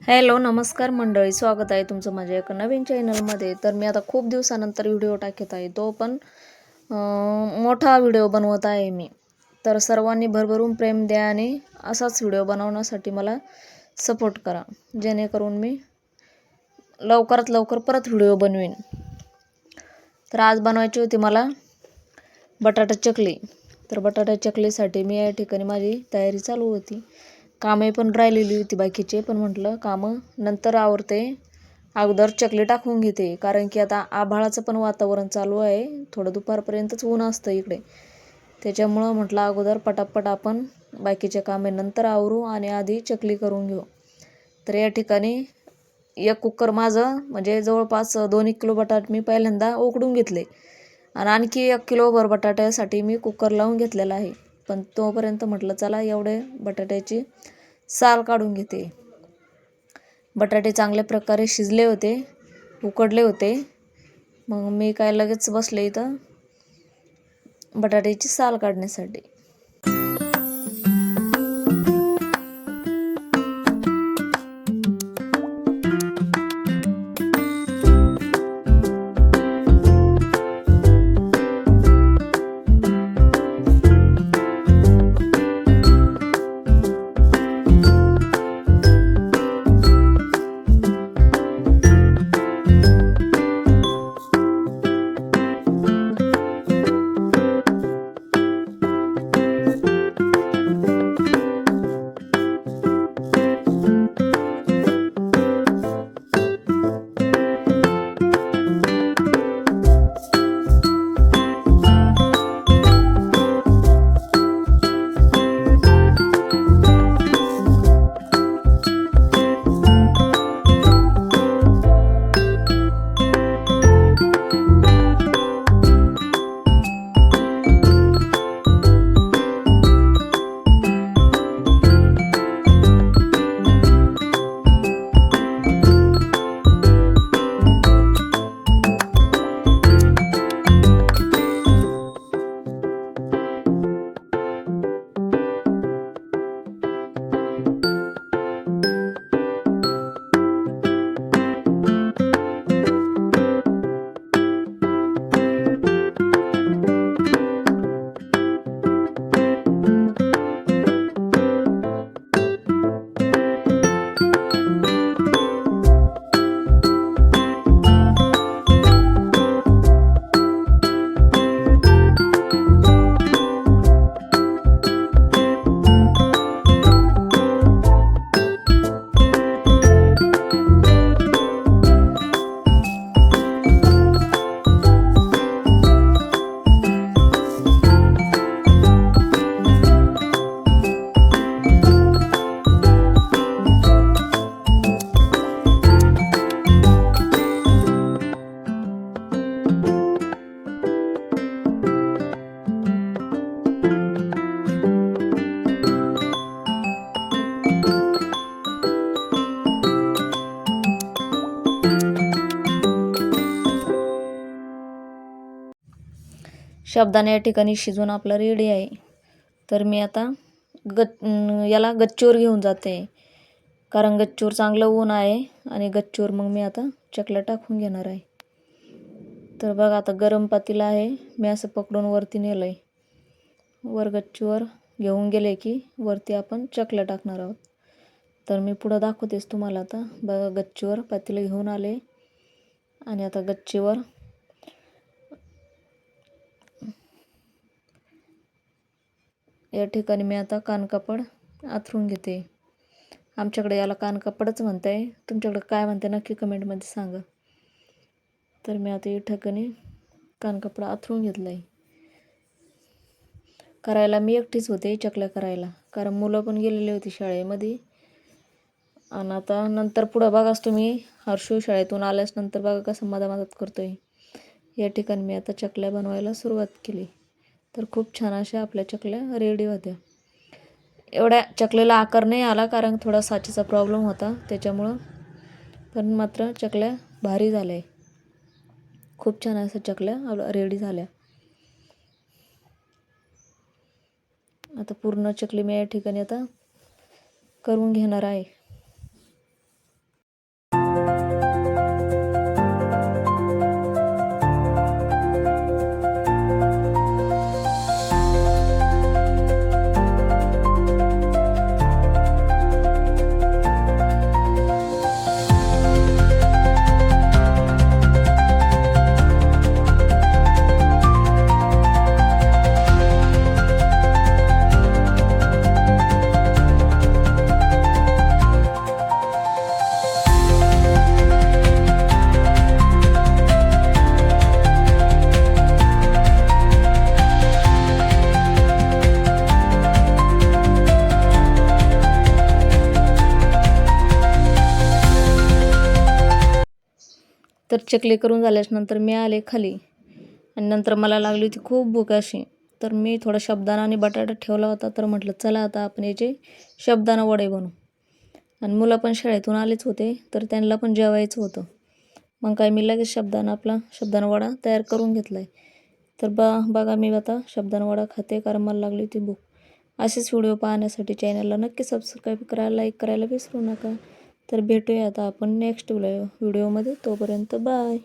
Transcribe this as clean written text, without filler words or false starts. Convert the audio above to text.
Hello नमस्कार मंडळी, स्वागत आहे तुमचं माझ्या एका नवीन चॅनलमध्ये. तर मी आता खूप दिवसानंतर व्हिडिओ टाकत आहे, तो पण मोठा व्हिडिओ बनवत आहे मी. तर सर्वांनी भरभरून प्रेम द्या आणि असाच व्हिडिओ बनवण्यासाठी मला सपोर्ट करा, जेणेकरून मी लवकरात लवकर परत व्हिडिओ बनवीन. तर आज बनवायची होती मला बटाटा चकली. तर बटाटा चकलीसाठी मी या ठिकाणी माझी तयारी चालू होती. कामे पण राहिलेली होती बाकीचे, पण म्हटलं कामं नंतर आवरते, अगोदर चकली टाकून घेते. कारण की आता आभाळाचं पण वातावरण चालू आहे, थोडं दुपारपर्यंतच ऊन असतं इकडे. त्याच्यामुळं म्हटलं अगोदर पटापट आपण बाकीचे कामे नंतर आवरू आणि आधी चकली करून घेऊ. तर या ठिकाणी एक कुकर माझं म्हणजे जवळपास 2 किलो बटाटे मी पहिल्यांदा उकडून घेतले आणि आणखी 1 किलोभर बटाट्यासाठी मी कुकर लावून घेतलेला आहे. पण तोपर्यंत म्हटलं चला एवढे बटाट्याची साल काढून घेते. बटाटे चांगल्या प्रकारे शिजले होते, उकडले होते. मग मी काय लगेच बसले इथं बटाट्याची साल काढण्यासाठी. साबुदाणा या ठिकाणी शिजून आपला रेडी आहे. तर मी आता याला गच्चीवर घेऊन जाते, कारण गच्चीवर चांगलं ऊन आहे आणि गच्चीवर मग मी आता चकल्या टाकून घेणार आहे. तर बघा आता गरम पातेलं आहे, मी असं पकडून वरती नेलं आहे. वर गच्चीवर घेऊन गेले की वरती आपण चकल्या टाकणार आहोत. तर मी पुढं दाखवतेच तुम्हाला. आता बघा गच्चीवर पातेलं घेऊन आले आणि आता गच्चीवर या ठिकाणी मी आता कानकापड आथरून घेते. आमच्याकडे याला कानकापडच म्हणताय, तुमच्याकडे काय म्हणते नक्की कमेंटमध्ये सांगा. तर मी आता या ठिकाणी कानकापड आथरून घेतलं आहे. करायला मी एकटीच होते चकल्या करायला, कारण मुलं पण गेलेली होती शाळेमध्ये. आणि आता नंतर पुढं बघाच तुम्ही, हर्षू शाळेतून आल्यास नंतर बघा कसं मदत करतोय. या ठिकाणी मी आता चकल्या बनवायला सुरुवात केली. तर खूप छान अशा आपल्या चकल्या रेडी होत्या. एवढ्या चकलीला आकार नाही आला, कारण थोडा साचीचा प्रॉब्लेम होता त्याच्यामुळं. पण मात्र चकल्या भारी झाल्या, खूप छान अशा चकल्या रेडी झाल्या. आता पूर्ण चकली मी या ठिकाणी आता करून घेणार आहे. तर चकली करून झाल्याच्यानंतर मी आले खाली आणि नंतर मला लागली होती खूप भूक अशी. तर मी थोडा साबुदाणा आणि बटाटा ठेवला होता. तर म्हटलं चला आता आपण याचे साबुदाणा वडे बनवू. आणि मुलं पण शाळेतून आलेच होते तर त्यांना पण जेवायचं होतं. मग काय मी लगेच साबुदाणा वडा तयार करून घेतला आहे. तर बघा मी आता साबुदाणा वडा खाते कारण मला लागली होती भूक. असेच व्हिडिओ पाहण्यासाठी चॅनलला नक्की सबस्क्राईब करायला, लाईक करायला विसरू नका. तर भेटूया आता आपण नेक्स्ट व्हिडिओमध्ये. तोपर्यंत बाय.